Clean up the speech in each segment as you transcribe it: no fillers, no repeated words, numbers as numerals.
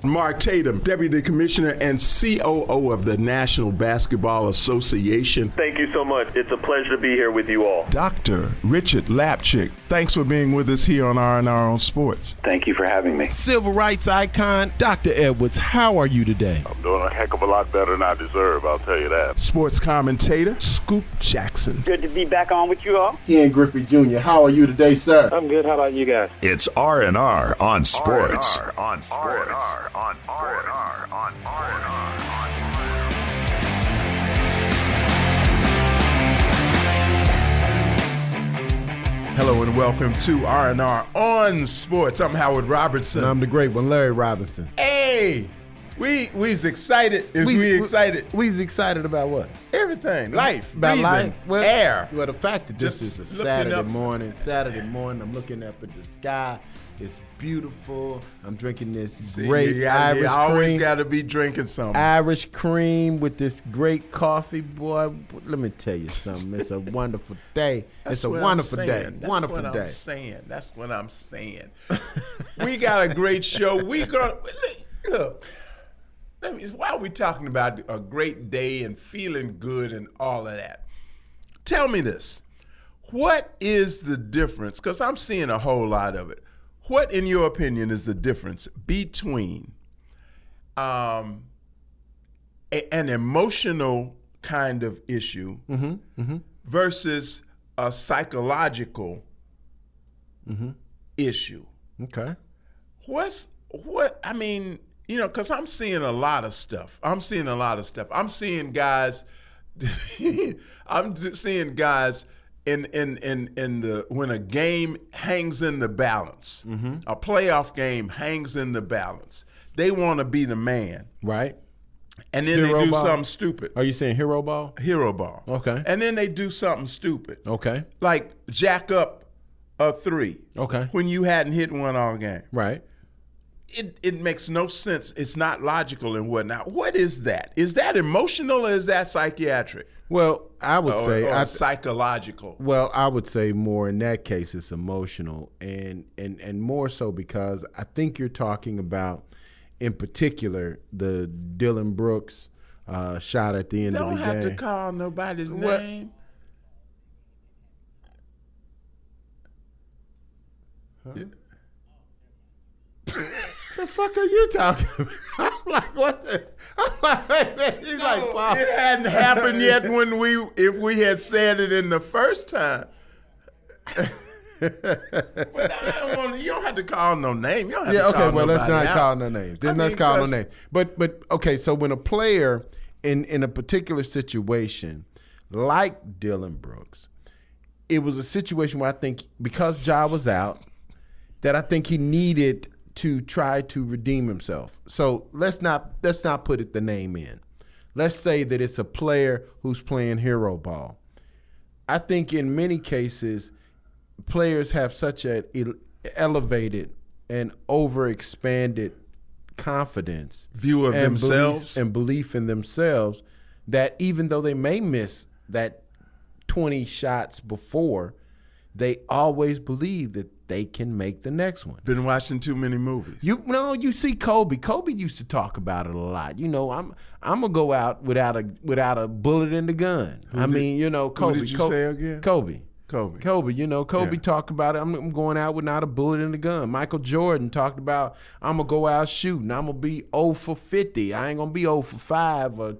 Mark Tatum, Deputy Commissioner and COO of the National Basketball Association. Thank you so much. It's a pleasure to be here with you all. Dr. Richard Lapchick, thanks for being with us here on R&R on Sports. Thank you for having me. Civil rights icon, Dr. Edwards, how are you today? I'm doing a heck of a lot better than I deserve, I'll tell you that. Sports commentator, Scoop Jackson. Good to be back on with you all. Ian Griffey Jr., how are you today, sir? I'm good. How about you guys? It's R&R on Sports. R&R on Sports. Hello and welcome to R&R on Sports. I'm Howard Robertson. And I'm the great one, Larry Robinson. Hey, we's excited. Excited? We's excited about what? Everything. Life. About breathing, life? Well, air. Well, the fact that this Just is a looking Saturday morning, I'm looking up at the sky. It's beautiful. I'm drinking this See, great you Irish always cream. got to be drinking something. Irish cream with this great coffee, boy. Let me tell you something. It's a wonderful day. It's a wonderful day. Wonderful day. That's what I'm saying. We got a great show. We gonna look. While we talking about a great day and feeling good and all of that, tell me this: what is the difference? Because I'm seeing a whole lot of it. What, in your opinion, is the difference between an emotional kind of issue versus a psychological issue? Okay. Because I'm seeing a lot of stuff. I'm seeing guys. I'm seeing guys in the when a game hangs in the balance, a playoff game hangs in the balance. They want to be the man, Right. and then Hero they do ball? something stupid. Are you saying hero ball? Hero ball. Okay. And then they do something stupid, Okay. like jack up a three. Okay. When you hadn't hit one all game. Right. It makes no sense. It's not logical and whatnot. What is that? Is that emotional or is that psychiatric? Well, I would say or psychological. Well, I would say more in that case it's emotional and more so because I think you're talking about, in particular, the Dylan Brooks shot at the end of the game. Don't have to call nobody's name. Huh? The fuck are you talking about? I'm like, what the? I'm like, he's like, wow. It hadn't happened yet if we had said it in the first time. But I don't want. You don't have to call no name. You don't have to call well, let's not out. call no names. Let's call no names. But okay, so when a player in a particular situation, like Dylan Brooks, it was a situation where I think because Ja was out, that I think he needed to try to redeem himself. So let's not put the name in. Let's say that it's a player who's playing hero ball. I think in many cases, players have such an elevated and overexpanded confidence, view of themselves, and belief in themselves, that even though they may miss that 20 shots before, they always believe that they can make the next one. Been watching too many movies. You see Kobe. Kobe used to talk about it a lot. I'm gonna go out without a bullet in the gun. Kobe. Who did you say again? Kobe. Kobe. Kobe talked about it. I'm going out without a bullet in the gun. Michael Jordan talked about, I'm going to go out shooting. I'm going to be 0 for 50. I ain't going to be 0 for 5 or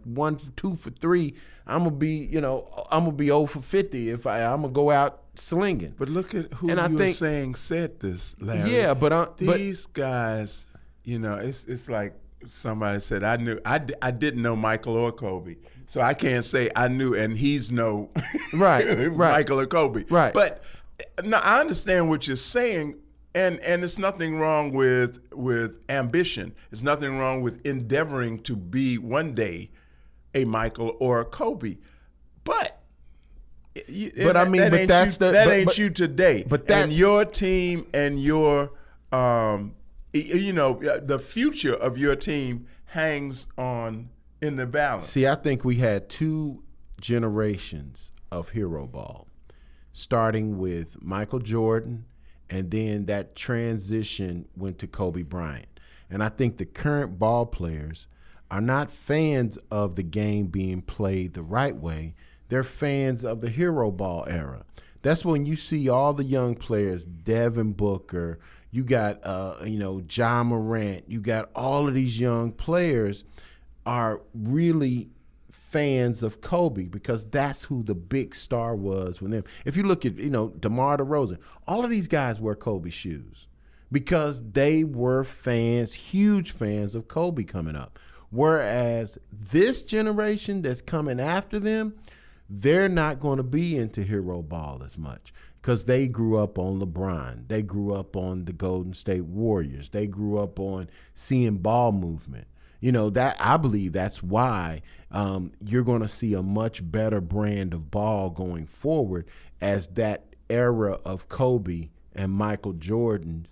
2 for 3. I'm going to be, I'm going to be 0 for 50 if I'm going to go out slinging. But look at who you're saying said this, Larry. Yeah, but these guys, it's like somebody said, I didn't know Michael or Kobe. So I can't say I knew, and he's no right. Michael or Kobe. Right. But now I understand what you're saying, and it's nothing wrong with ambition. It's nothing wrong with endeavoring to be one day a Michael or a Kobe. But ain't you today. But and your team and your the future of your team hangs on in the balance. See, I think we had 2 generations of hero ball, starting with Michael Jordan, and then that transition went to Kobe Bryant. And I think the current ball players are not fans of the game being played the right way. They're fans of the hero ball era. That's when you see all the young players, Devin Booker, you got Ja Morant, you got all of these young players are really fans of Kobe because that's who the big star was with them. If you look at, DeMar DeRozan, all of these guys wear Kobe shoes because they were fans, huge fans of Kobe coming up. Whereas this generation that's coming after them, they're not going to be into hero ball as much because they grew up on LeBron. They grew up on the Golden State Warriors. They grew up on seeing ball movement. That I believe that's why you're going to see a much better brand of ball going forward as that era of Kobe and Michael Jordan,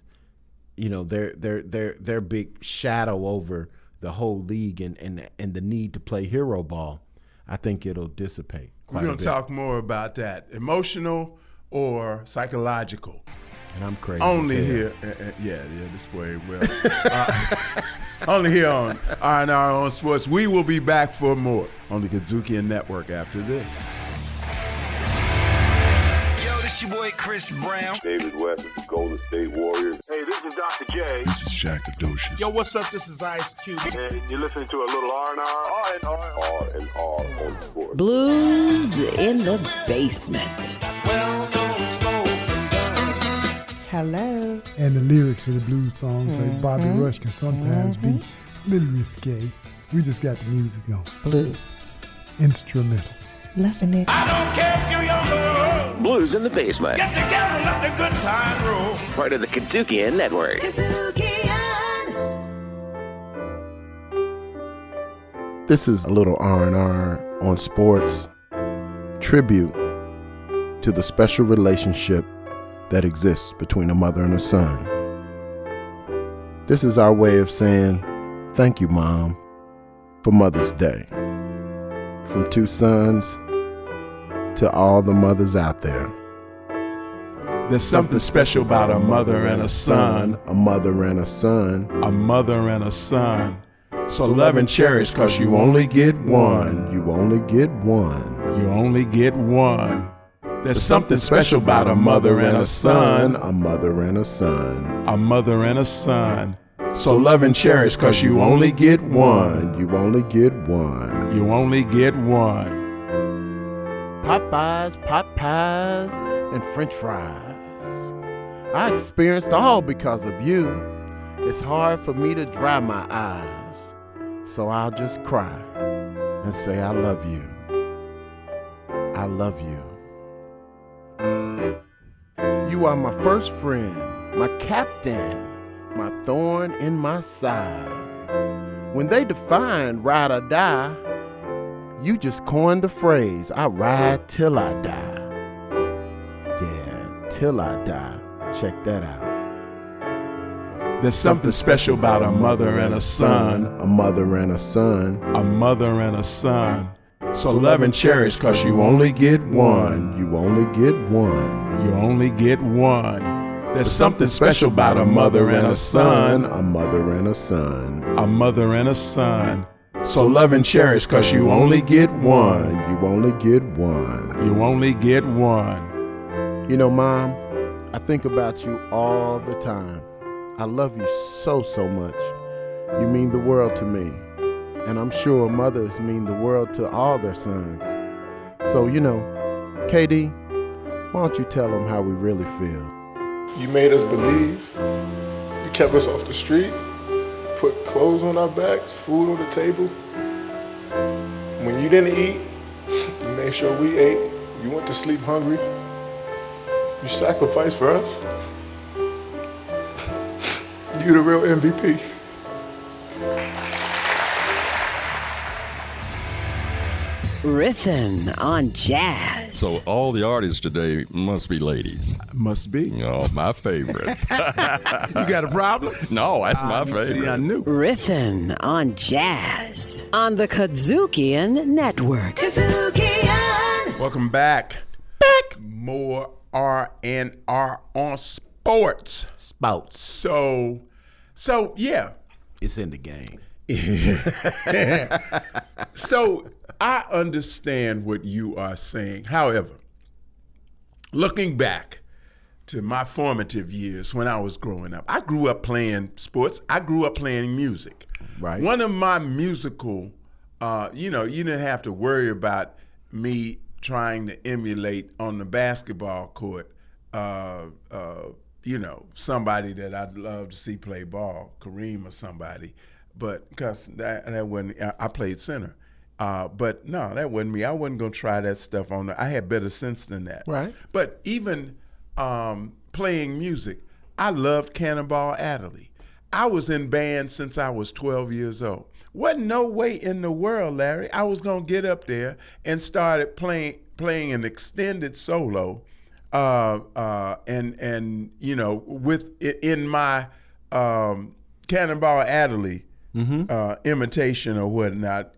their big shadow over the whole league and the need to play hero ball. I think it'll dissipate. We're going to talk more about that. Emotional or psychological? And I'm crazy. Only here. This way. Well, only here on R&R on Sports. We will be back for more on the Kazuki Network after this. Yo, this your boy Chris Brown. David West of the Golden State Warriors. Hey, this is Dr. J. This is Shaq Adocious. Yo, what's up? This is Ice Cube. And you're listening to a little R&R. R&R on Sports. Blues in the basement. Hello. And the lyrics of the blues songs, like Bobby Rush, can sometimes be a little risque. We just got the music on. Blues. Instrumentals. Loving it. I don't care if you're young or old. Blues in the Basement. Get together, let the good time roll. Part of the Kazukian Network. This is a little R&R on Sports, tribute to the special relationship that exists between a mother and a son. This is our way of saying, thank you, Mom, for Mother's Day. From two sons to all the mothers out there. There's something special about a mother and a son. A mother and a son. A mother and a son. So love and cherish, cause you only get one. You only get one. You only get one. There's something special about a mother and a son. A mother and a son. A mother and a son. So love and cherish, cause you only get one. You only get one. You only get one. Popeyes, pot pies, and French fries. I experienced all because of you. It's hard for me to dry my eyes, so I'll just cry and say I love you. I love you. You are my first friend, my captain, my thorn in my side. When they define ride or die, you just coined the phrase, I ride till I die. Yeah, till I die. Check that out. There's something special about a mother and a son. A mother and a son. A mother and a son. So love and cherish, cause you only get one. You only get one. You only get one. There's something special about a mother and a son. A mother and a son. A mother and a son. So love and cherish, cause you only get one. You only get one. You only get one. Mom, I think about you all the time. I love you so, so much. You mean the world to me. And I'm sure mothers mean the world to all their sons. So, KD, why don't you tell them how we really feel? You made us believe. You kept us off the street, put clothes on our backs, food on the table. When you didn't eat, you made sure we ate. You went to sleep hungry. You sacrificed for us. You the real MVP. Riffin' on jazz. So all the artists today must be ladies. Must be. Oh, my favorite. You got a problem? No, that's my favorite. See, I knew. Riffin' on jazz on the Kazukian Network. Kazukian! Welcome back. More R&R on Sports. Spouts. So yeah. It's in the game. So I understand what you are saying. However, looking back to my formative years when I was growing up, I grew up playing sports. I grew up playing music. Right. One of my musical, you didn't have to worry about me trying to emulate on the basketball court, somebody that I'd love to see play ball, Kareem or somebody. But because that wasn't, I played center. But no, that wasn't me. I wasn't going to try that stuff on I had better sense than that. Right. But even playing music, I loved Cannonball Adderley. I was in band since I was 12 years old. Wasn't no way in the world, Larry, I was going to get up there and started playing an extended solo in my Cannonball Adderley imitation or whatnot,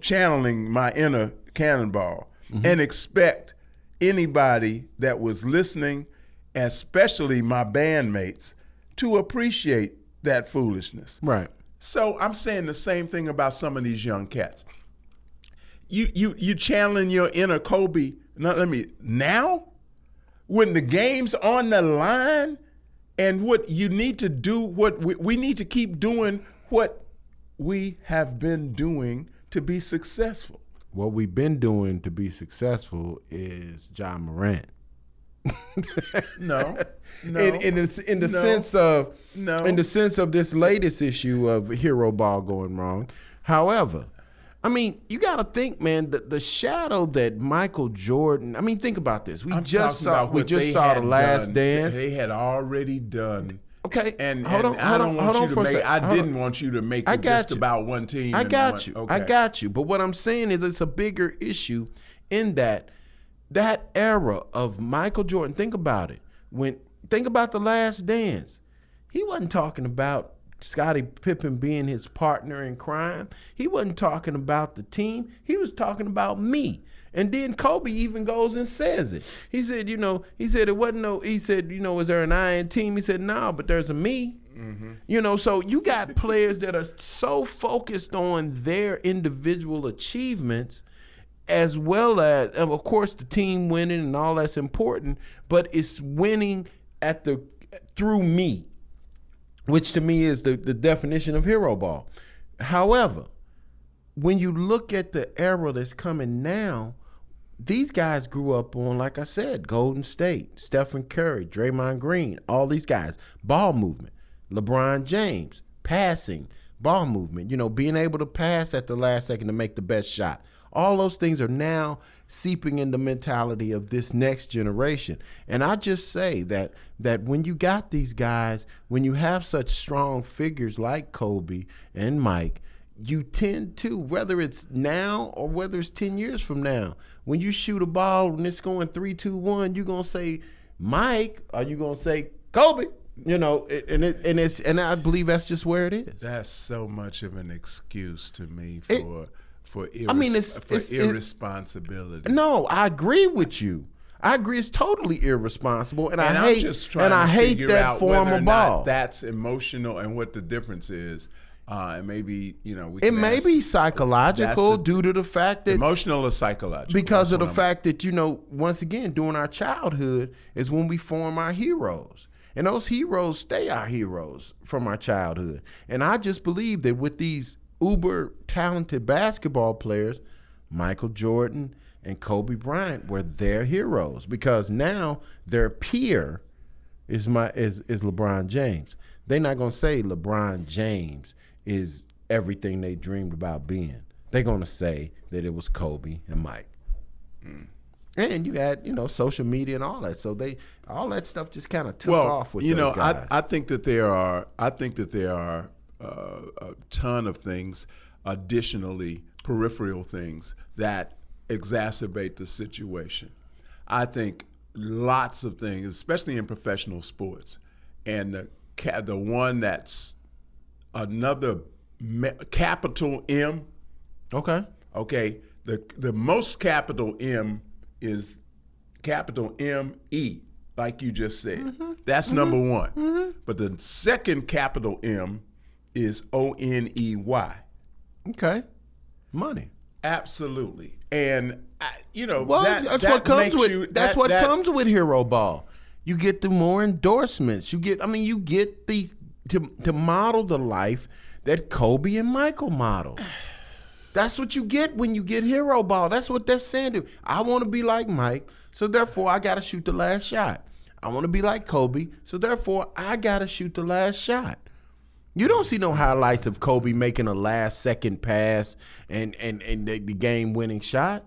channeling my inner Cannonball, and expect anybody that was listening, especially my bandmates, to appreciate that foolishness. Right. So I'm saying the same thing about some of these young cats. You channeling your inner Kobe. Now, when the game's on the line, and what you need to do, what we need to keep doing, what we have been doing to be successful. What we've been doing to be successful is John Morant. No. In the sense of this latest issue of hero ball going wrong. However, I mean, you got to think, man, the shadow that Michael Jordan. I mean, think about this. We just saw The Last Dance. They had already done. Okay, and hold on for a second. I didn't want you to make it just about one team. I got you. But what I'm saying is, it's a bigger issue in that era of Michael Jordan. Think about it. Think about The Last Dance. He wasn't talking about Scottie Pippen being his partner in crime. He wasn't talking about the team. He was talking about me. And then Kobe even goes and says it. He said, is there an I in team? He said, no, but there's a me. Mm-hmm. So you got players that are so focused on their individual achievements, as well as, of course, the team winning and all that's important, but it's winning through me, which to me is the definition of hero ball. However, when you look at the era that's coming now, these guys grew up on, like I said, Golden State, Stephen Curry, Draymond Green, all these guys, ball movement, LeBron James, passing, ball movement, being able to pass at the last second to make the best shot. All those things are now seeping in the mentality of this next generation. And I just say that when you got these guys, when you have such strong figures like Kobe and Mike, you tend to, whether it's now or whether it's 10 years from now, when you shoot a ball and it's going 3, 2, 1, you're going to say Mike, or you going to say Kobe? And I believe that's just where it is. That's so much of an excuse to me for irresponsibility. No, I agree with you. I agree it's totally irresponsible, and I hate that form of ball. That's emotional, and what the difference is. And maybe it may be psychological due to the fact that emotional or psychological, because of the fact that once again, during our childhood is when we form our heroes, and those heroes stay our heroes from our childhood. And I just believe that with these uber talented basketball players, Michael Jordan and Kobe Bryant were their heroes, because now their peer is LeBron James. They're not gonna say LeBron James is everything they dreamed about being. They're going to say that it was Kobe and Mike. And you had, social media and all that. So all that stuff just kind of took off with those guys. I think that there are a ton of things, additionally peripheral things that exacerbate the situation. I think lots of things, especially in professional sports, and the one that's another capital M. Okay. The most capital M is capital M-E, like you just said. Mm-hmm. That's number one. Mm-hmm. But the second capital M is ONEY. Okay. Money. Absolutely. And Well, that's what comes with comes with hero ball. You get the more endorsements. You get to model the life that Kobe and Michael modeled. That's what you get when you get hero ball. That's what they're saying to. I want to be like Mike, so therefore I got to shoot the last shot. I want to be like Kobe, so therefore I got to shoot the last shot. You don't see no highlights of Kobe making a last-second pass and the game-winning shot,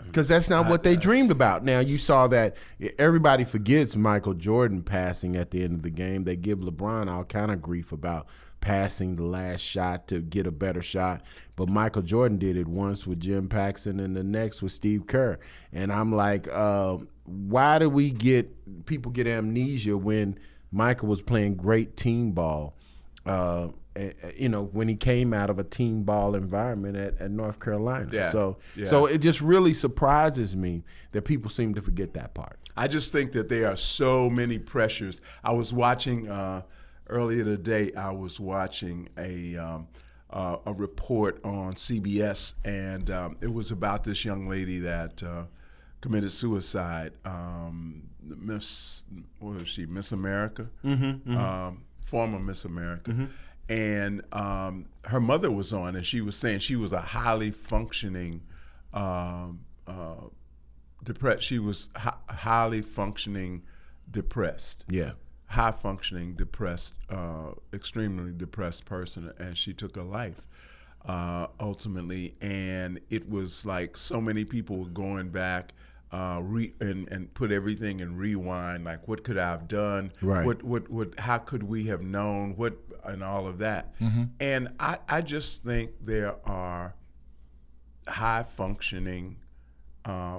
because that's not what they dreamed about. Now, you saw that everybody forgets Michael Jordan passing at the end of the game. They give LeBron all kind of grief about passing the last shot to get a better shot. But Michael Jordan did it once with Jim Paxson and the next with Steve Kerr. And I'm like, why do people get amnesia when Michael was playing great team ball? When he came out of a team ball environment at North Carolina. Yeah. So it just really surprises me that people seem to forget that part. I just think that there are so many pressures. I was watching earlier today. I was watching a report on CBS, and it was about this young lady that committed suicide. Miss America, former Miss America, and her mother was on, and she was saying she was a highly functioning depressed. She was highly functioning depressed. Yeah. High functioning, depressed, extremely depressed person, and she took her life ultimately. And it was like so many people were going back and put everything in rewind. Like, what could I have done? Right. What? How could we have known? What and all of that. And I just think there are high functioning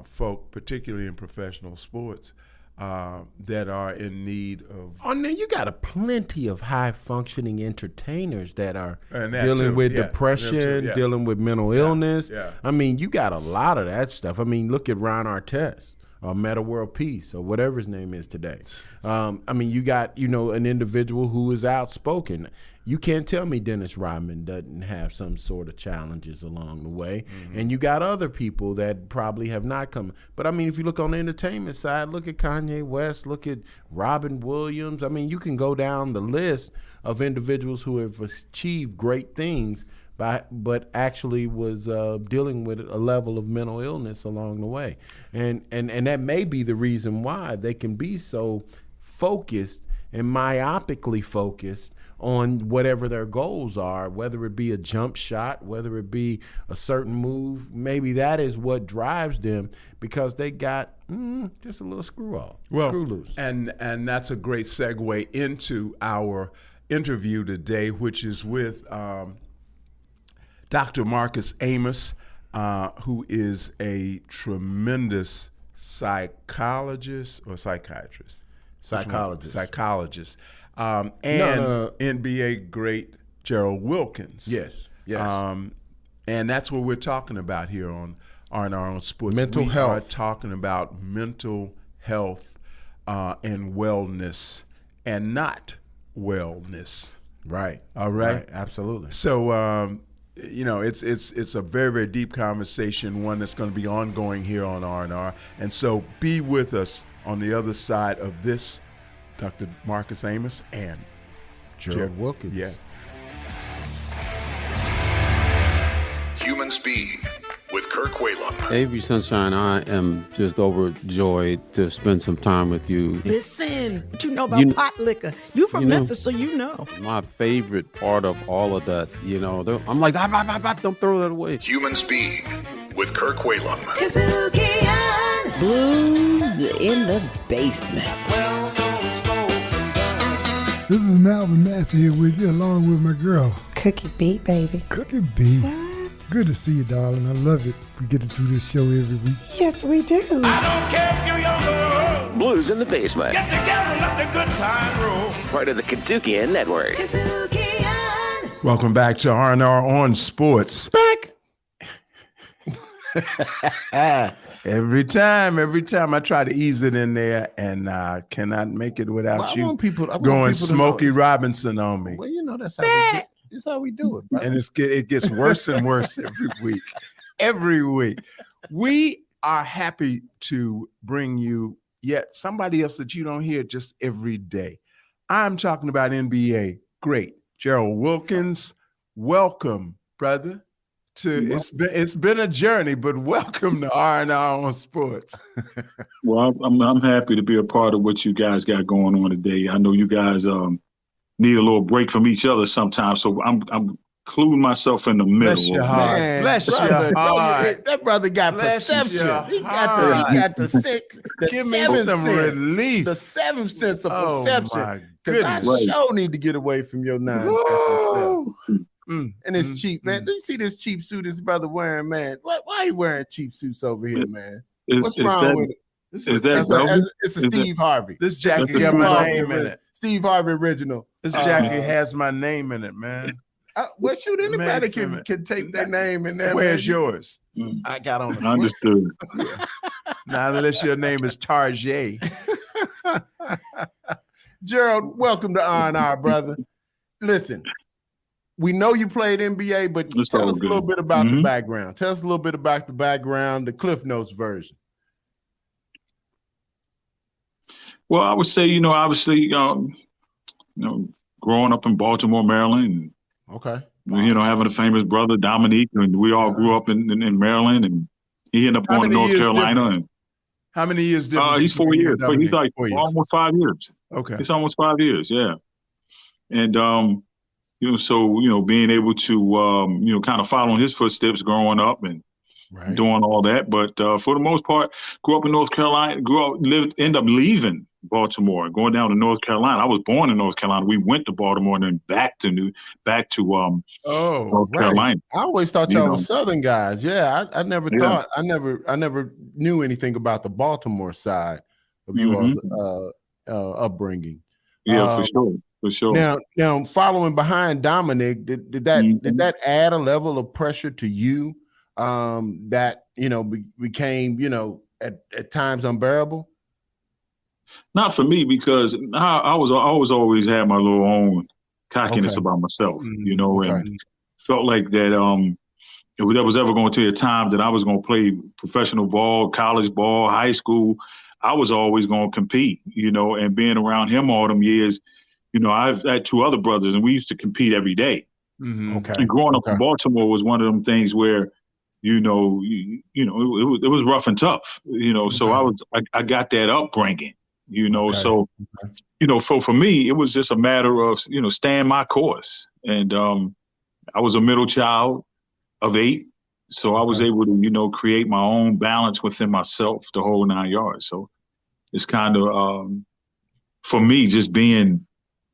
folk, particularly in professional sports, that are in need of. Oh, now you got plenty of high-functioning entertainers that are And that dealing too, with yeah. depression, Them too, yeah. dealing with mental illness. yeah. I mean, you got a lot of that stuff. I mean, look at Ron Artest or Meta World Peace or whatever his name is today. I mean, you got an individual who is outspoken. You can't tell me Dennis Rodman doesn't have some sort of challenges along the way. And you got other people that probably have not come. But, I mean, if you look on the entertainment side, look at Kanye West, look at Robin Williams. I mean, you can go down the list of individuals who have achieved great things but actually was dealing with a level of mental illness along the way. And that may be the reason why they can be so focused and myopically focused on whatever their goals are, whether it be a jump shot, whether it be a certain move. Maybe that is what drives them, because they got just a little screw loose. And that's a great segue into our interview today, which is with Dr. Marcus Amos, who is a tremendous psychologist. And NBA great Gerald Wilkins. Yes. And that's what we're talking about here on R&R on Sports. Mental health. We are talking about mental health and wellness, and not wellness. Right. All right. Right. Absolutely. So, it's a very, very deep conversation, one that's going to be ongoing here on R&R. And so be with us on the other side of this, Dr. Marcus Amos and Gerald Wilkins. Yeah. Human Speed with Kirk Whalum. Avery Sunshine, I am just overjoyed to spend some time with you. Listen, what you know about pot liquor? You from Memphis, so you know. My favorite part of all of that, I'm like, don't throw that away. Human Speed with Kirk Whalum. Kazookian Blues in the Basement. This is Malvin Massey here with you, along with my girl. Cookie B, baby. Cookie B. What? Good to see you, darling. I love it. We get to do this show every week. Yes, we do. I don't care if you're young or old. Blues in the Basement. Get together, let the good time roll. Part of the Kazookian Network. Kazookian. Welcome back to R&R on Sports. Back. Every time I try to ease it in there, and I cannot make it without you going Smokey Robinson on me. Well, that's how we This how we do it, brother. And it gets worse and worse every week. Every week. We are happy to bring you yet somebody else that you don't hear just every day. I'm talking about NBA great Gerald Wilkins. Welcome, brother. It's been a journey, but welcome to R&R on Sports. Well, I'm happy to be a part of what you guys got going on today. I know you guys need a little break from each other sometimes, so I'm including myself in the middle. Bless your heart. Man, Bless brother, your heart. that brother got Bless perception. your He heart. got the sixth, the Give me seventh some sense, relief. the seventh sense of Oh, perception. my Because I goodness. sure need to get away from your nine. Woo. And it's cheap, man. Do you see this cheap suit this brother wearing, man? Why he wearing cheap suits over here, man? What's wrong with it? It's a Steve Harvey. This jacket Steve got my Harvey name in it. Steve Harvey original. This jacket has my name in it, man. Well, shoot, anybody Man, can take their name in there. Where's man. yours? I got on the Understood. Now, unless your name is Tarjay. Gerald, welcome to R&R, brother. Listen, we know you played NBA, but It's tell all us a good. little bit about the background. Tell us a little bit about the background, the Cliff Notes version. Well, I would say, obviously, growing up in Baltimore, Maryland, Okay. and, having a famous brother, Dominique, and we all grew up in Maryland, and he ended up How going to many North years Carolina. difference? And How many years difference? he's 4 years. But he's like 4 years. almost 5 years. Okay. It's almost 5 years, yeah. And so being able to kind of follow in his footsteps growing up and doing all that. But for the most part, grew up in North Carolina, ended up leaving Baltimore and going down to North Carolina. I was born in North Carolina. We went to Baltimore and then back to North Carolina. I always thought y'all were Southern guys. Yeah, I never thought. I never knew anything about the Baltimore side of you all's upbringing. Yeah, for sure. Now, following behind Dominic, did that add a level of pressure to you that became at times unbearable? Not for me, because I always had my little own cockiness about myself, and felt like that if there was ever going to be a time that I was going to play professional ball, college ball, high school, I was always going to compete, and being around him all them years, I've had two other brothers and we used to compete every day. Okay. And growing up in Baltimore was one of them things where, it was rough and tough, so I got that upbringing, so, for me, it was just a matter of, staying my course. And I was a middle child of 8. So I was able to, create my own balance within myself, the whole 9 yards. So it's kind of, for me, just being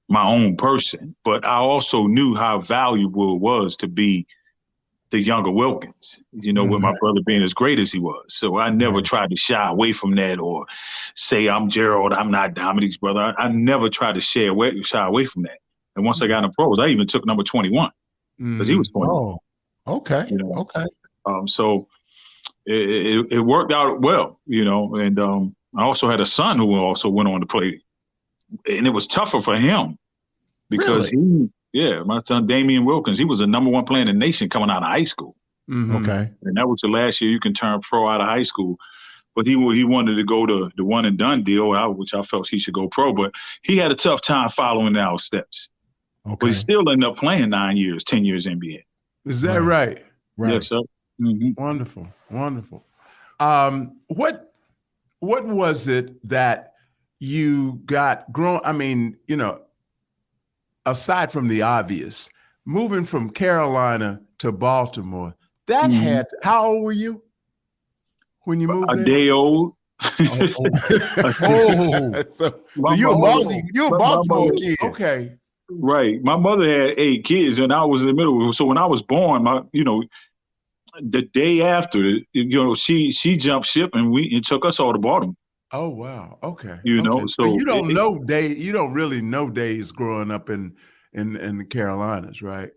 my own person. But I also knew how valuable it was to be the younger Wilkins, with my brother being as great as he was. So I never tried to shy away from that or say, I'm Gerald, I'm not Dominique's brother. I never tried to shy away from that. And once I got in the pros, I even took number 21 because he was 21. Oh, okay. Okay. So it worked out well, and I also had a son who also went on to play. And it was tougher for him because my son Damian Wilkins, he was the number 1 player in the nation coming out of high school. Okay. And that was the last year you can turn pro out of high school. But he wanted to go to the one and done deal, which I felt he should go pro. But he had a tough time following our steps. Okay. But he still ended up playing 10 years NBA. Is that right? Right. Yes, sir. Wonderful. What was it that you got aside from the obvious, moving from Carolina to Baltimore, that had, how old were you when you moved a there? day old. So you're a Baltimore kid. Okay. Right. My mother had 8 kids and I was in the middle. So when I was born, the day after, she jumped ship and it took us all to Baltimore. Oh, wow. Okay. So you don't really know days growing up in the Carolinas, right?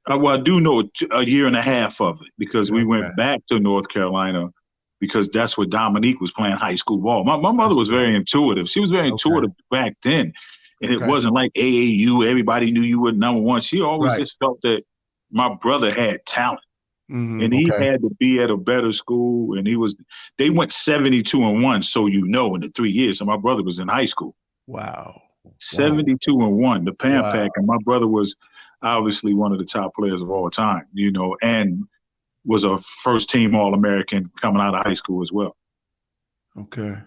Well, I do know a year and a half of it because we went back to North Carolina because that's where Dominique was playing high school ball. My mother was very intuitive. She was very intuitive back then. And it wasn't like AAU. Everybody knew you were number one. She always just felt that my brother had talent. And he had to be at a better school. And they went 72-1. So, in the 3 years. So my brother was in high school. Wow. 72-1, the Pan Pack. And my brother was obviously one of the top players of all time, and was a first team All-American coming out of high school as well. Okay.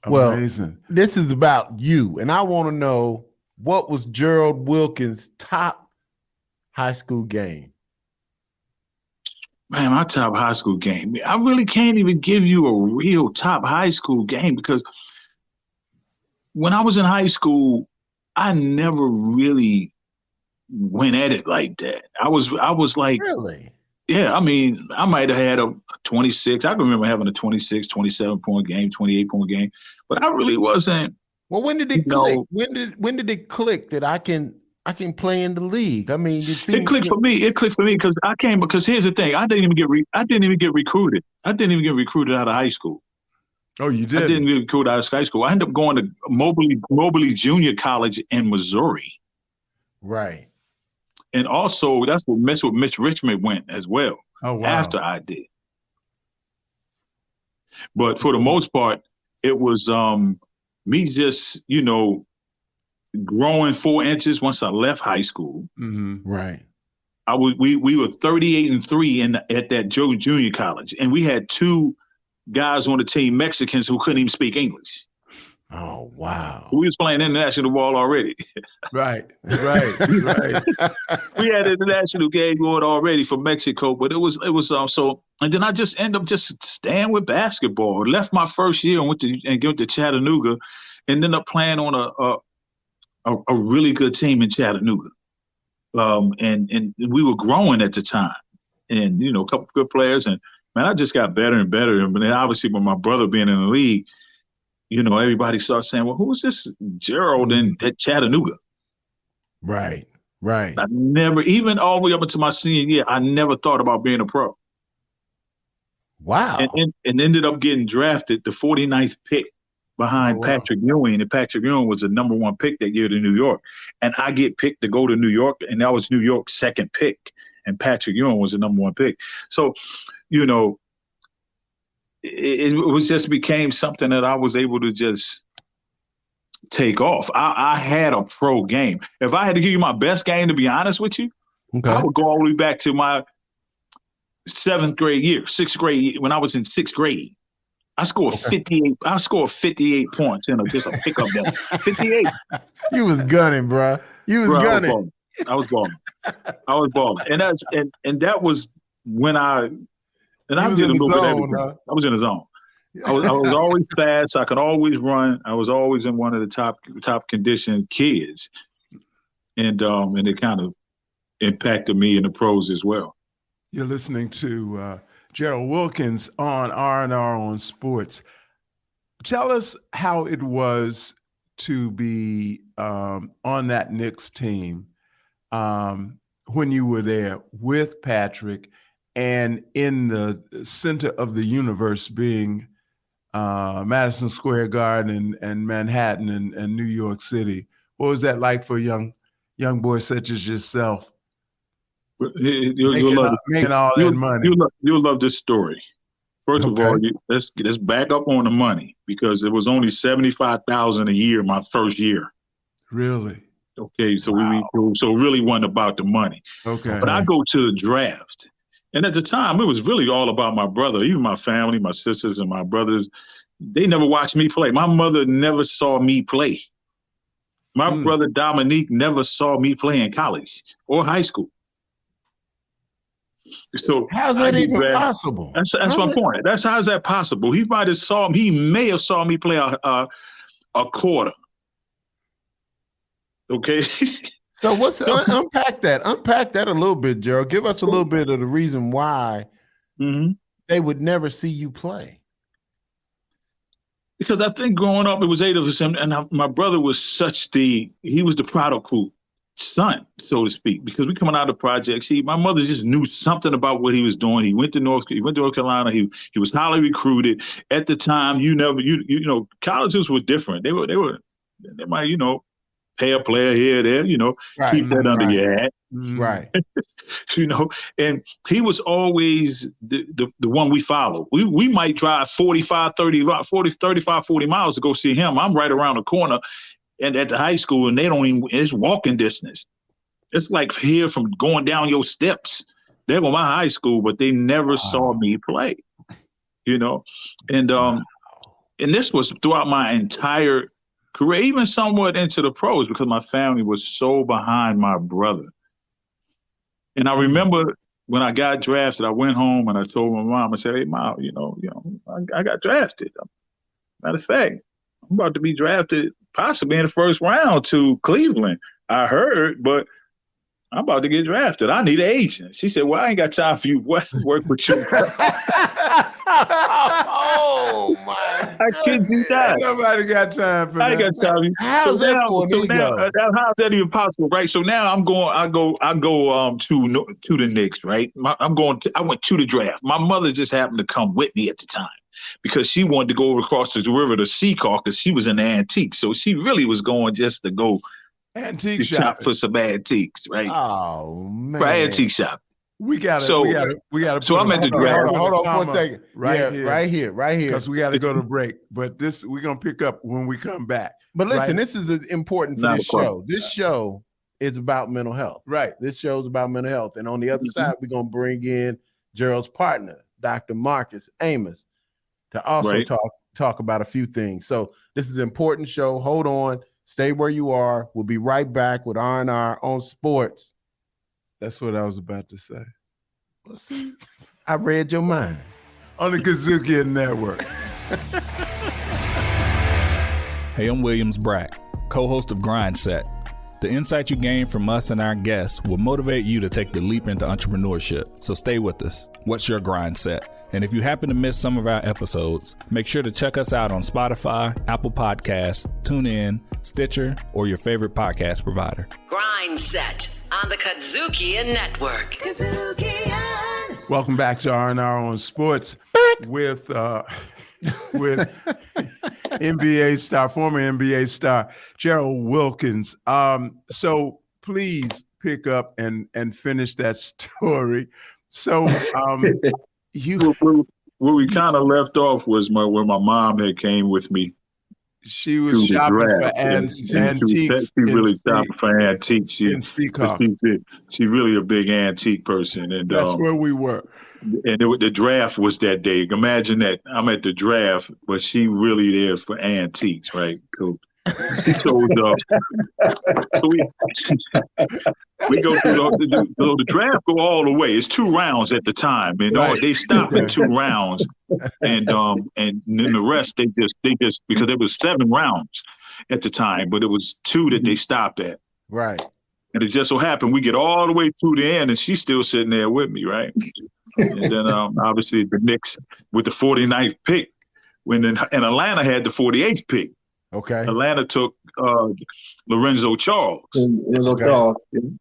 Well, amazing. This is about you. And I want to know, what was Gerald Wilkins' top high school game? Man, my top high school game. I really can't even give you a real top high school game because when I was in high school, I never really went at it like that. I was like, really? Yeah, I mean, I might have had a 26. I can remember having a 26, 27-point game, 28-point game, but I really wasn't. Well, when did it click? When did it click that I can play in the league? I mean, it clicked for me. It clicked for me because because here's the thing: I didn't even get recruited. I didn't even get recruited out of high school. Oh, you did? I didn't get recruited out of high school. I ended up going to Mobley Junior College in Missouri. Right. And also, that's what Mitch Richmond went as well. Oh, wow. After I did. But for the most part, it was me just, growing 4 inches once I left high school. Mm-hmm. Right. We were 38-3 at that Joe Junior College, and we had 2 guys on the team, Mexicans, who couldn't even speak English. Oh, wow. We was playing international ball already. Right. We had an international game going already for Mexico, but it was so. And then I just ended up just staying with basketball. Left my first year and went to Chattanooga, and ended up playing on a really good team in Chattanooga. And we were growing at the time, and a couple of good players, and man, I just got better and better. And then obviously, with my brother being in the league, everybody started saying, well, who is this Gerald at Chattanooga? Right. I never, even all the way up until my senior year, I never thought about being a pro. Wow. And ended up getting drafted the 49th pick behind Patrick Ewing. And Patrick Ewing was the number 1 pick that year to New York. And I get picked to go to New York, and that was New York's 2nd pick. And Patrick Ewing was the number 1 pick. So, it was just became something that I was able to just take off. I had a pro game. If I had to give you my best game, to be honest with you, I would go all the way back to my 6th grade, when I was in 6th grade. I scored 58. I scored 58 points in just a pickup game. 58. You was gunning, bro. You was gunning. I was balling. And that was when I did a little bit of everything. I was in the zone. I was always fast. I could always run. I was always in one of the top conditioned kids, and it kind of impacted me in the pros as well. You're listening to Gerald Wilkins on R&R on Sports. Tell us how it was to be on that Knicks team when you were there with Patrick, and in the center of the universe being Madison Square Garden and Manhattan and New York City. What was that like for young boys such as yourself? You'll love this story. First of all, let's back up on the money, because it was only $75,000 a year my first year. Really? Okay, so so it really wasn't about the money. Okay. But I go to the draft. And at the time, it was really all about my brother. Even my family, my sisters and my brothers, they never watched me play. My mother never saw me play. My brother Dominique never saw me play in college or high school. So how's that even possible? That's my point. How's that possible? He may have saw me play a quarter. Okay. So unpack that a little bit, Gerald. Give us a little bit of the reason why they would never see you play. Because I think growing up, it was 8 of us, and my brother was he was the prodigal son, so to speak, because we coming out of the projects. My mother just knew something about what he was doing. He went to North Carolina. He was highly recruited. At the time, colleges were different. They might, pay a player here, there, keep that under your hat. Right. And he was always the one we follow. We might drive 35, 40 miles to go see him. I'm right around the corner and at the high school, and it's walking distance. It's like here from going down your steps. They were my high school, but they never saw me play, and this was throughout my entire career, even somewhat into the pros, because my family was so behind my brother. And I remember when I got drafted, I went home and I told my mom, I said, "Hey, Mom, I got drafted. Matter of fact, I'm about to be drafted possibly in the first round to Cleveland. I heard, but I'm about to get drafted. I need an agent." She said, "Well, I ain't got time for you to work with you." Oh my! I kid you not. Nobody got time for that. I ain't got time for you. How's that for an ego? How's that even possible, right? So now I go to the Knicks, right? I went to the draft. My mother just happened to come with me at the time because she wanted to go across the river to Seacock because she was an antique. So she really was going just to go antique shop for some antiques, right? Oh man, right, antique shop. We got to. So I'm at the draft. Hold on for a second. Right here. Because we got to go to break. But we're gonna pick up when we come back. But listen, this is important for this show. This show is about mental health. Right. This show is about mental health, and on the other side, we're gonna bring in Gerald's partner, Dr. Marcus Amos, to also talk about a few things. So this is an important show. Hold on. Stay where you are. We'll be right back with R&R on sports. That's what I was about to say. Well, see, I read your mind. On the Kazuki Network. Hey, I'm Williams Brack, co-host of Grind Set. The insight you gain from us and our guests will motivate you to take the leap into entrepreneurship. So stay with us. What's your grind set? And if you happen to miss some of our episodes, make sure to check us out on Spotify, Apple Podcasts, TuneIn, Stitcher, or your favorite podcast provider. Grind Set on the Kazuki Network. Welcome back to R&R on Sports with NBA star, former NBA star Gerald Wilkins. So please pick up and finish that story. So where we kind of left off was where my mom had came with me. She was shopping for antiques. She really shopping for antiques. She's really a big antique person, and that's where we were. And the draft was that day. Imagine that I'm at the draft, but she really there for antiques, right? So she shows up. So we go through the draft go all the way. It's 2 rounds at the time, and they stop at 2 rounds, and then the rest they just because there was 7 rounds at the time, but it was 2 that they stopped at. Right. And it just so happened we get all the way to the end, and she's still sitting there with me, right? And then obviously the Knicks with the 49th pick, and Atlanta had the 48th pick. Okay. Atlanta took Lorenzo Charles.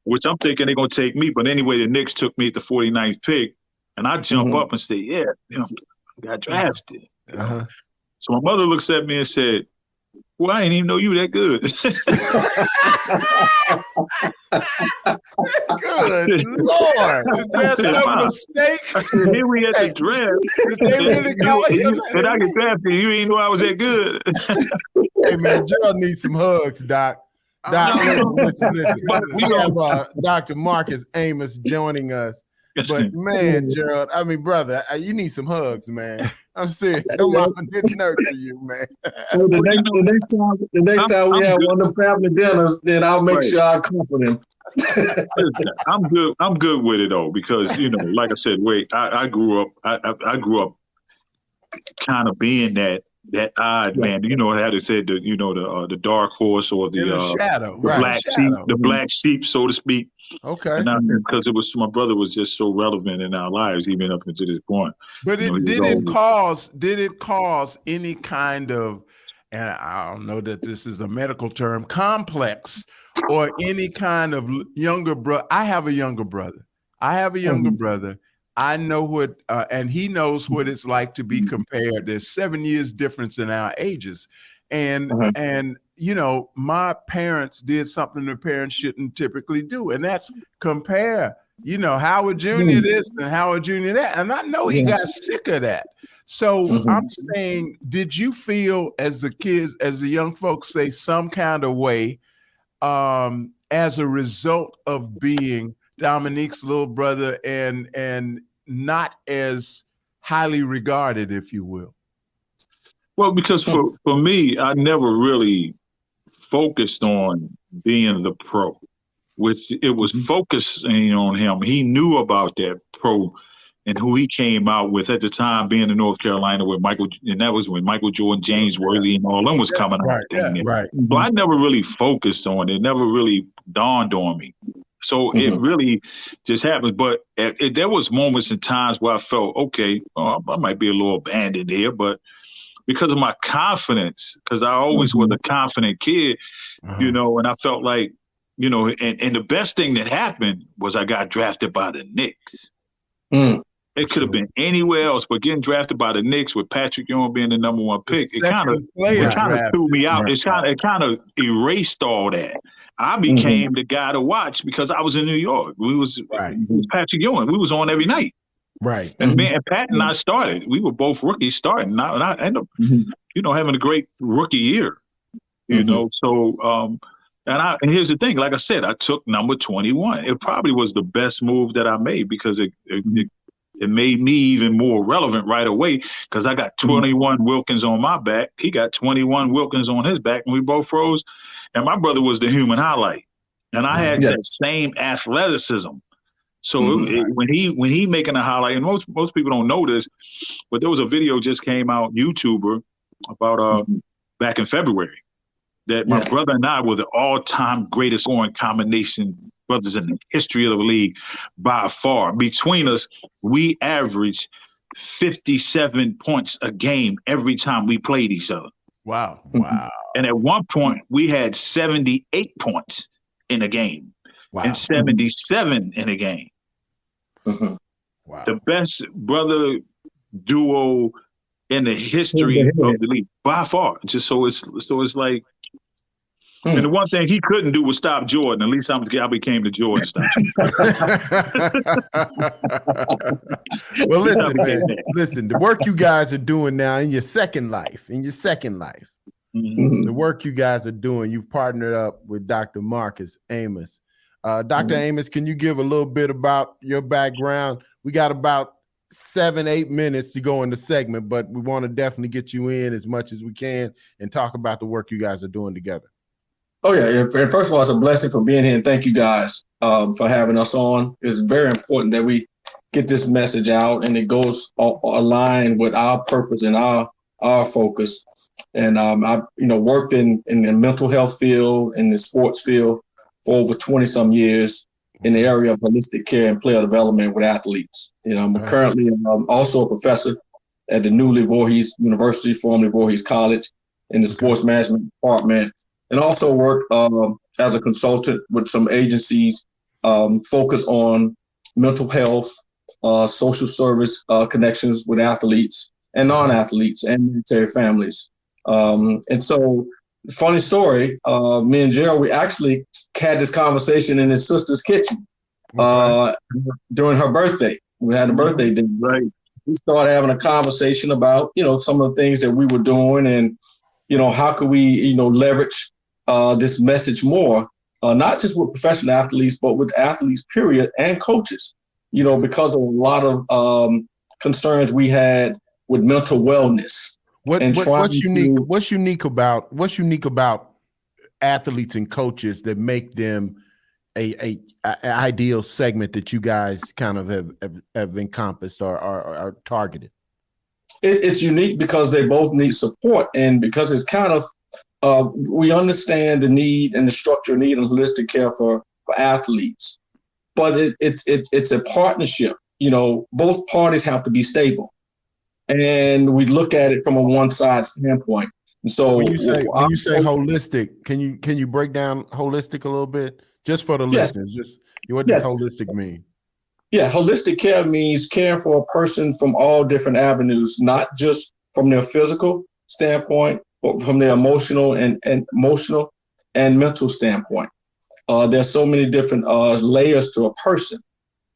Which I'm thinking they're gonna take me, but anyway, the Knicks took me at the 49th pick, and I jump up and say, "Yeah, I got drafted." Uh-huh. So my mother looks at me and said, "Well, I didn't even know you were that good." Good Lord. Is that some mistake? I said, "Here we at the draft." Did they really call him? And I get drafted. You didn't know I was that good. Hey, man, Gerald needs some hugs, Doc. Doc, listen. We have Dr. Marcus Amos joining us. But, man, Gerald, I mean, brother, you need some hugs, man. I'm serious. Your mama didn't nurture you, man. Well, the next time we have one of the family dinners, then I'll make sure I comfort him. I'm good with it though, because like I said, I grew up kind of being that odd man. You know how they said the dark horse or the shadow, the black sheep, so to speak. Okay. And because my brother was just so relevant in our lives, even up until this point. But did it cause any kind of, and I don't know that this is a medical term, complex or any kind of younger brother? I have a younger brother. I know what, and he knows what it's like to be compared. There's 7 years difference in our ages. And my parents did something their parents shouldn't typically do, and that's compare, Howard Jr. this and Howard Jr. that. And I know he got sick of that. So I'm saying, did you feel as the young folks say, some kind of way as a result of being Dominique's little brother and not as highly regarded, if you will? Well, because for me, I never really focused on being the pro, which it was focusing on him. He knew about that pro and who he came out with at the time, being in North Carolina with Michael, and that was when Michael Jordan, James Worthy, and all them was coming out. So I never really focused on it. It never really dawned on me. So it really just happened. But there was moments and times where I felt, okay, I might be a little abandoned here, but because of my confidence, because I always was a confident kid, and I felt like, and the best thing that happened was I got drafted by the Knicks. It could have been anywhere else, but getting drafted by the Knicks with Patrick Ewing being the number one pick, it kind of threw me out. It kind of erased all that. I became the guy to watch because I was in New York. It was Patrick Ewing. We was on every night. Right. And Pat and I started. We were both rookies starting. And I ended up, having a great rookie year. So and here's the thing, like I said, I took number 21. It probably was the best move that I made because it made me even more relevant right away because I got 21 Wilkins on my back. He got 21 Wilkins on his back, and we both rose. And my brother was the human highlight. And I had that same athleticism. So when he making a highlight, and most people don't know this, but there was a video just came out, YouTuber, about back in February, that my brother and I were the all-time greatest scoring combination brothers in the history of the league by far. Between us, we averaged 57 points a game every time we played each other. Wow. And at one point, we had 78 points in a game and 77 in a game. Wow. The best brother duo in the history of the league by far. Just so it's like, and the one thing he couldn't do was stop Jordan. At least I became the Jordan star. Well, listen, the work you guys are doing now in your second life, the work you guys are doing, you've partnered up with Dr. Marcus Amos. Dr. Amos, can you give a little bit about your background? We got about 7-8 minutes to go in the segment, but we want to definitely get you in as much as we can and talk about the work you guys are doing together. Oh, yeah. And first of all, it's a blessing for being here. And thank you guys for having us on. It's very important that we get this message out and it goes aligned with our purpose and our focus. And I've worked in the mental health field, in the sports field for over 20 some years in the area of holistic care and player development with athletes. I'm currently also a professor at the newly Voorhees University, formerly Voorhees College, in the sports management department. And also work as a consultant with some agencies focused on mental health, social service connections with athletes and non-athletes and military families. And so, funny story, me and Gerald, we actually had this conversation in his sister's kitchen during her birthday. We had a birthday dinner. Right. We started having a conversation about, some of the things that we were doing and, how could we, leverage this message more, not just with professional athletes, but with athletes, period, and coaches, because of a lot of concerns we had with mental wellness. What's unique about athletes and coaches that make them a ideal segment that you guys kind of have encompassed or are targeted? It's unique because they both need support, and because it's kind of we understand the need and the structural need and holistic care for athletes, but it's a partnership. Both parties have to be stable, and we look at it from a one-side standpoint. And so, when you say holistic, can you break down holistic a little bit, just for the listeners? What does holistic mean? Yeah, holistic care means caring for a person from all different avenues, not just from their physical standpoint, from the emotional and mental standpoint. There's so many different layers to a person.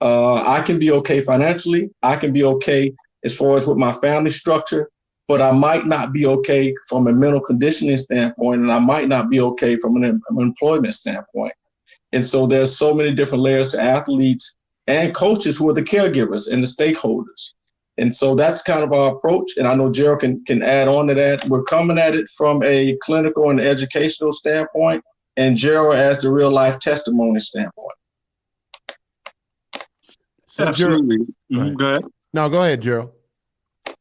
I can be okay financially. I can be okay as far as with my family structure, but I might not be okay from a mental conditioning standpoint, and I might not be okay from an employment standpoint. And so there's so many different layers to athletes and coaches who are the caregivers and the stakeholders. And so that's kind of our approach. And I know Gerald can add on to that. We're coming at it from a clinical and educational standpoint, and Gerald as the real life testimony standpoint. So Absolutely. Gerald, Go ahead. No, go ahead, Gerald.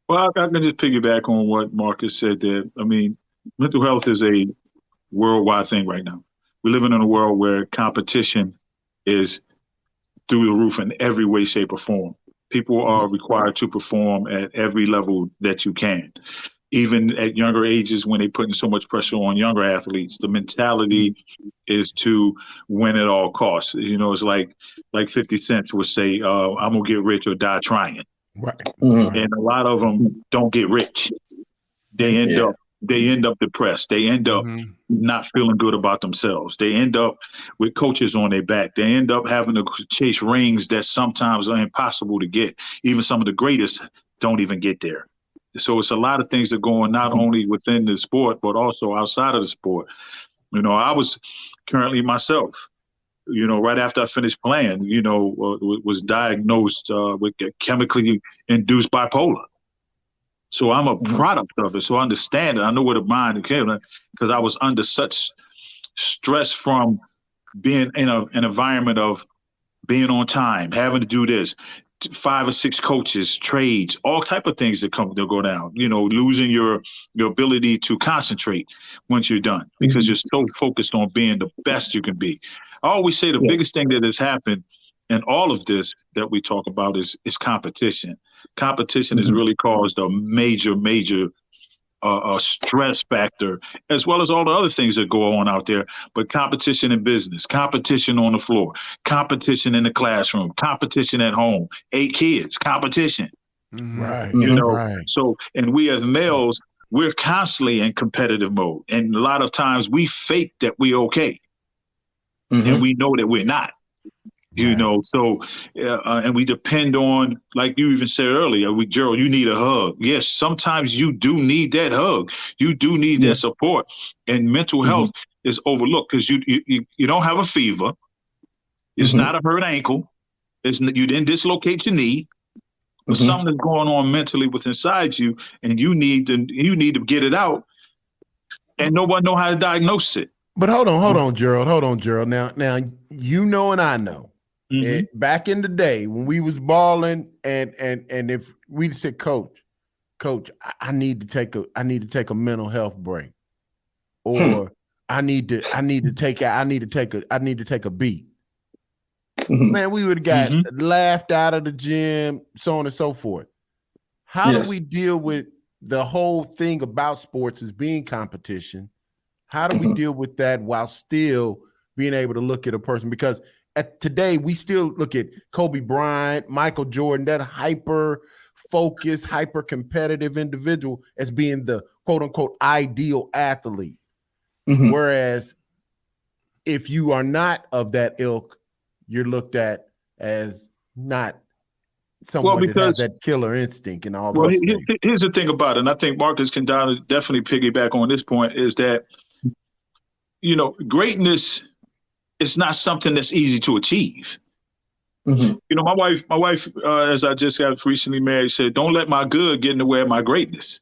Well, I can just piggyback on what Marcus said there. I mean, mental health is a worldwide thing right now. We're living in a world where competition is through the roof in every way, shape, or form. People are required to perform at every level that you can. Even at younger ages, when they're putting so much pressure on younger athletes, the mentality is to win at all costs. You know, it's like 50 Cent would say, I'm going to get rich or die trying. Right. Mm-hmm. And a lot of them don't get rich. They end up depressed. They end up not feeling good about themselves. They end up with coaches on their back. They end up having to chase rings that sometimes are impossible to get. Even some of the greatest don't even get there. So it's a lot of things that go on not only within the sport, but also outside of the sport. You know, I was currently myself, you know, right after I finished playing, you know, was diagnosed with chemically induced bipolar. So I'm a product of it. So I understand it. I know where the mind came because I was under such stress from being in an environment of being on time, having to do this, 5 or 6 coaches, trades, all type of things that go down, you know, losing your ability to concentrate once you're done because you're so focused on being the best you can be. I always say the biggest thing that has happened in all of this that we talk about is competition. Competition has really caused a major stress factor, as well as all the other things that go on out there. But competition in business, competition on the floor, competition in the classroom, competition at home, 8 kids, competition. Right. You know, right. So, and we as males, we're constantly in competitive mode. And a lot of times we fake that we're okay. And we know that we're not. You know, so, and we depend on, like you even said earlier, Gerald, you need a hug. Yes, sometimes you do need that hug. You do need that support. And mental health is overlooked because you don't have a fever. It's not a hurt ankle. You didn't dislocate your knee. But something is going on mentally within inside you, and you need to get it out. And nobody know how to diagnose it. But hold on, Gerald. Now you know and I know. Back in the day when we was balling, and if we said, Coach, I need to take a mental health break, or I need to take a beat. Man, we would have got laughed out of the gym, so on and so forth. How do we deal with the whole thing about sports as being competition? How do we deal with that while still being able to look at a person? Because today we still look at Kobe Bryant, Michael Jordan, that hyper-focused, hyper-competitive individual as being the quote-unquote ideal athlete. Whereas if you are not of that ilk, you're looked at as not someone that has that killer instinct and all those things. Here's the thing about it, and I think Marcus can definitely piggyback on this point, is that, you know, greatness is not something that's easy to achieve. You know, my wife, as I just got recently married, said, "Don't let my good get in the way of my greatness."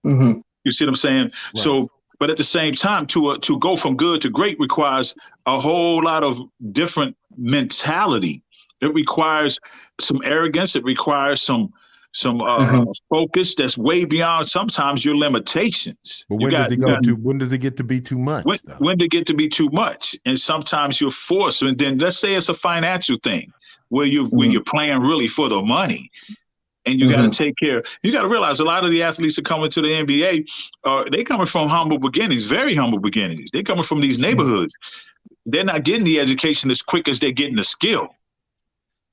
You see what I'm saying? Right. So, but at the same time, to go from good to great requires a whole lot of different mentality. It requires some arrogance. It requires some focus that's way beyond sometimes your limitations. But when does it get to be too much? When did it get to be too much? And sometimes you're forced. And then let's say it's a financial thing where you're playing really for the money. And you got to take care. You got to realize a lot of the athletes that come into the NBA, they coming from humble beginnings, very humble beginnings. They coming from these neighborhoods. They're not getting the education as quick as they're getting the skill.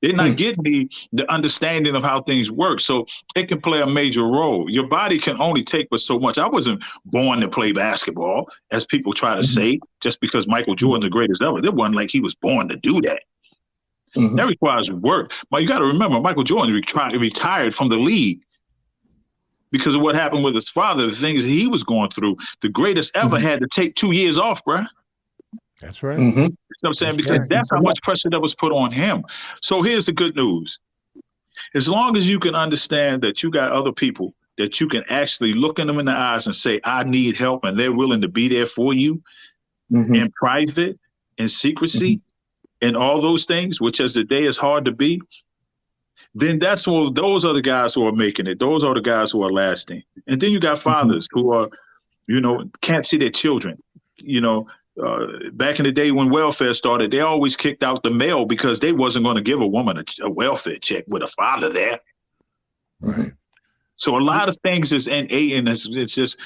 They're not getting the understanding of how things work. So it can play a major role. Your body can only take but so much. I wasn't born to play basketball, as people try to say, just because Michael Jordan's the greatest ever. It wasn't like he was born to do that. That requires work. But you got to remember, Michael Jordan retired from the league because of what happened with his father, the things he was going through. The greatest ever had to take 2 years off, bro. That's right. You know what I'm saying? Because that's how much pressure that was put on him. So here's the good news. As long as you can understand that you got other people that you can actually look in them in the eyes and say, I need help, and they're willing to be there for you in private, in secrecy, and all those things, which as the day is hard to be, then those are the guys who are making it. Those are the guys who are lasting. And then you got fathers who are, can't see their children. Back in the day when welfare started, they always kicked out the male because they wasn't going to give a woman a welfare check with a father there. Right. So a lot of things is innate, and it's just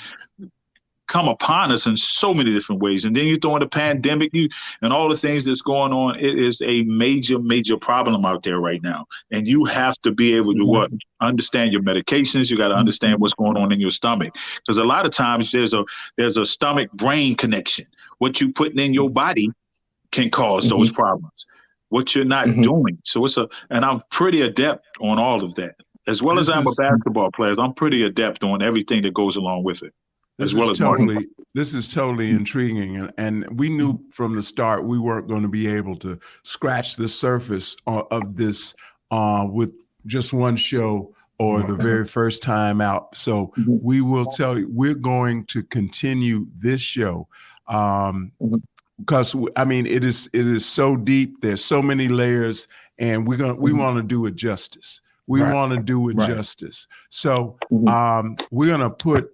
come upon us in so many different ways. And then you throw in the pandemic and all the things that's going on. It is a major, major problem out there right now. And you have to be able to understand your medications. You got to understand what's going on in your stomach. Because a lot of times there's a stomach-brain connection. What you putting in your body can cause those problems. What you're not doing. So and I'm pretty adept on all of that. As well as I'm a basketball player, I'm pretty adept on everything that goes along with it. This is totally intriguing, and we knew from the start we weren't going to be able to scratch the surface of this with just one show or the very first time out. So we will tell you we're going to continue this show because it is so deep. There's so many layers, and we want to do it justice. We want to do it justice. So we're going to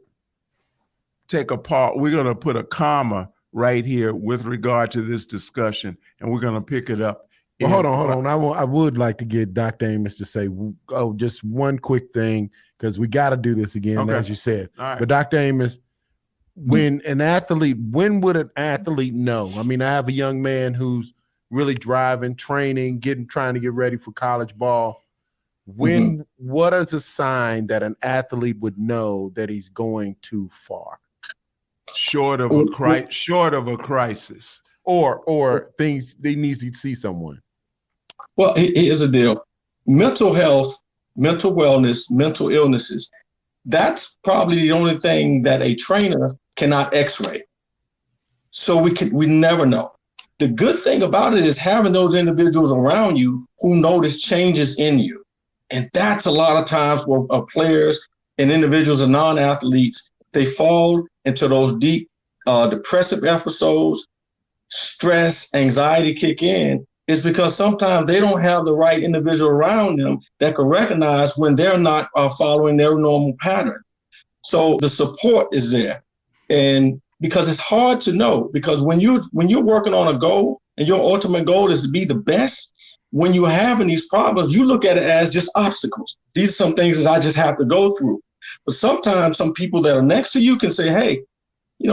take a pause. We're going to put a comma right here with regard to this discussion, and we're going to pick it up. Well, hold on. I would like to get Dr. Amos to say, just one quick thing, because we got to do this again, as you said. All right. But Dr. Amos, when would an athlete know? I mean, I have a young man who's really driving, training, trying to get ready for college ball. What is a sign that an athlete would know that he's going too far? Short of a crisis, or things they need to see someone. Well, here's the deal: mental health, mental wellness, mental illnesses. That's probably the only thing that a trainer cannot X-ray. So we never know. The good thing about it is having those individuals around you who notice changes in you, and that's a lot of times where players and individuals and non-athletes, they fall into those deep depressive episodes, stress, anxiety kick in, is because sometimes they don't have the right individual around them that can recognize when they're not following their normal pattern. So the support is there. And because it's hard to know, because when you're working on a goal and your ultimate goal is to be the best, when you're having these problems, you look at it as just obstacles. These are some things that I just have to go through. But sometimes some people that are next to you can say, hey,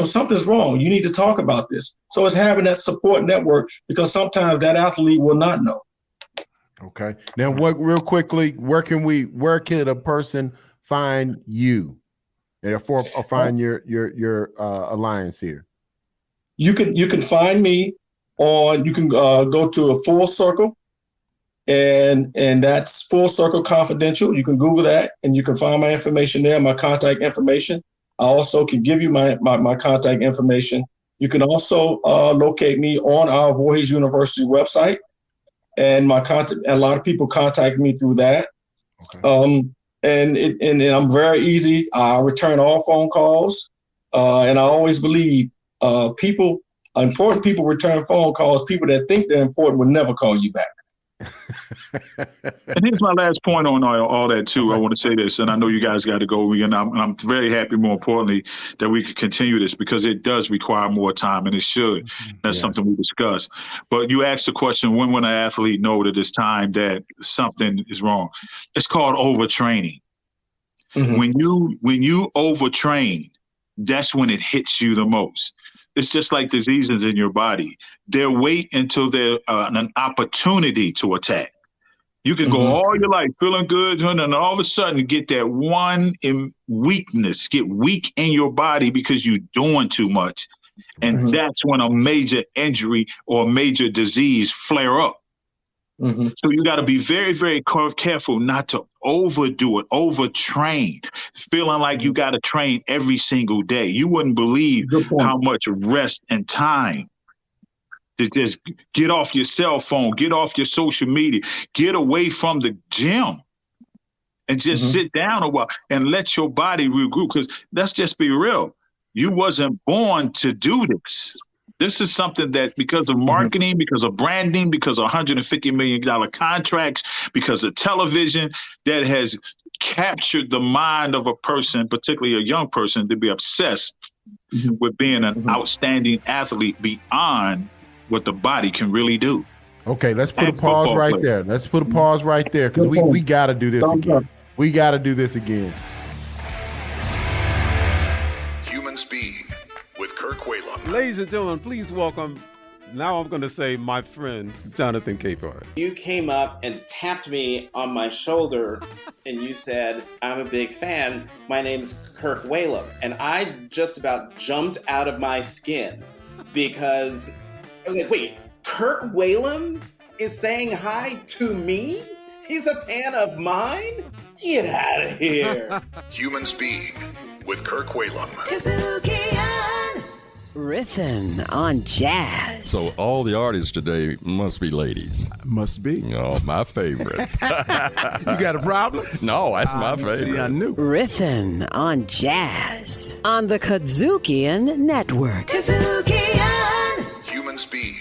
something's wrong. You need to talk about this. So it's having that support network, because sometimes that athlete will not know. Okay. Now, real quickly, where can a person find you or find your alliance here? You can find me on, you can go to a Full Circle, and that's Full Circle Confidential. You can Google that and you can find my information there, my contact information. I also can give you my contact information. You can also locate me on our Voorhees University website, and my contact. A lot of people contact me through that. Okay. And I'm very easy. I return all phone calls, and I always believe important people return phone calls. People that think they're important would never call you back. And here's my last point on all that too. I want to say this, and I know you guys got to go. And I'm very happy, more importantly, that we can continue this, because it does require more time, and it should. That's something we discuss. But you asked the question: when would an athlete know that it's time that something is wrong? It's called overtraining. When you overtrain, that's when it hits you the most. It's just like diseases in your body. They wait until there's an opportunity to attack. You can go all your life feeling good, and then all of a sudden get that one weakness, get weak in your body because you're doing too much. And that's when a major injury or a major disease flare up. So you got to be very, very careful not to overdo it, overtrain, feeling like you got to train every single day. You wouldn't believe how much rest and time to just get off your cell phone, get off your social media, get away from the gym and just sit down a while and let your body regroup. Because let's just be real. You wasn't born to do this. This is something that because of marketing, because of branding, because of $150 million contracts, because of television, that has captured the mind of a person, particularly a young person, to be obsessed with being an outstanding athlete beyond what the body can really do. Okay, let's put a pause right there. Let's put a pause right there because we got to do this again. We got to do this again. Human Speed with Kirk Whalum. Ladies and gentlemen, please welcome, now I'm going to say my friend, Jonathan Capehart. You came up and tapped me on my shoulder and you said, I'm a big fan. My name's Kirk Whalum. And I just about jumped out of my skin because I was like, wait, Kirk Whalum is saying hi to me? He's a fan of mine? Get out of here. Human Speed with Kirk Whalum. Riffin' on jazz. So all the artists today must be ladies. Must be. Oh, my favorite. You got a problem? No, that's my favorite. See, I knew. Riffin' on jazz on the Kadzukian Network. Human Speed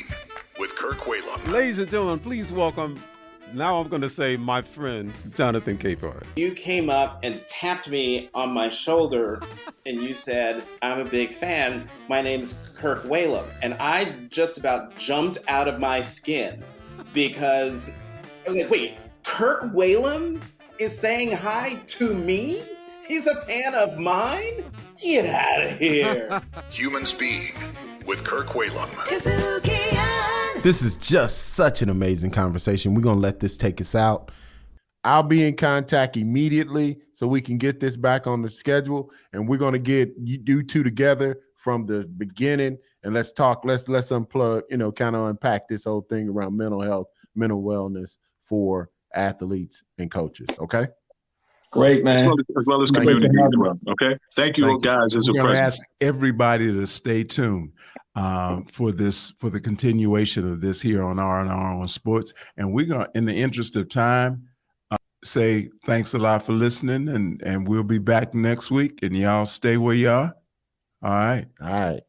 with Kirk Whalum. Ladies and gentlemen, please welcome, now I'm going to say my friend, Jonathan Capehart. You came up and tapped me on my shoulder and you said, I'm a big fan. My name's Kirk Whalum. And I just about jumped out of my skin because I was like, wait, Kirk Whalum is saying hi to me? He's a fan of mine? Get out of here. Human Speed with Kirk Whalum. This is just such an amazing conversation. We're going to let this take us out. I'll be in contact immediately so we can get this back on the schedule, and we're going to get you two together from the beginning, and let's talk. Let's unplug, kind of unpack this whole thing around mental health, mental wellness for athletes and coaches. Okay? Great, man. As well as community as well. Okay? Thank you, guys. We're going to ask everybody to stay tuned for the continuation of this here on R&R on Sports. And we're going to, in the interest of time, say thanks a lot for listening, and we'll be back next week. And y'all stay where you are. All right.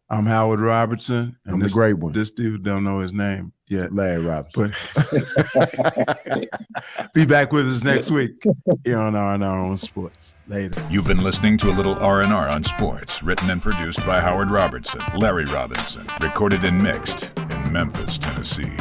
I'm Howard Robertson. And I'm the great one. This dude don't know his name yet. Larry Robertson. But be back with us next week here on R&R on Sports. Later. You've been listening to a little R&R on Sports, written and produced by Howard Robertson, Larry Robinson, recorded and mixed in Memphis, Tennessee.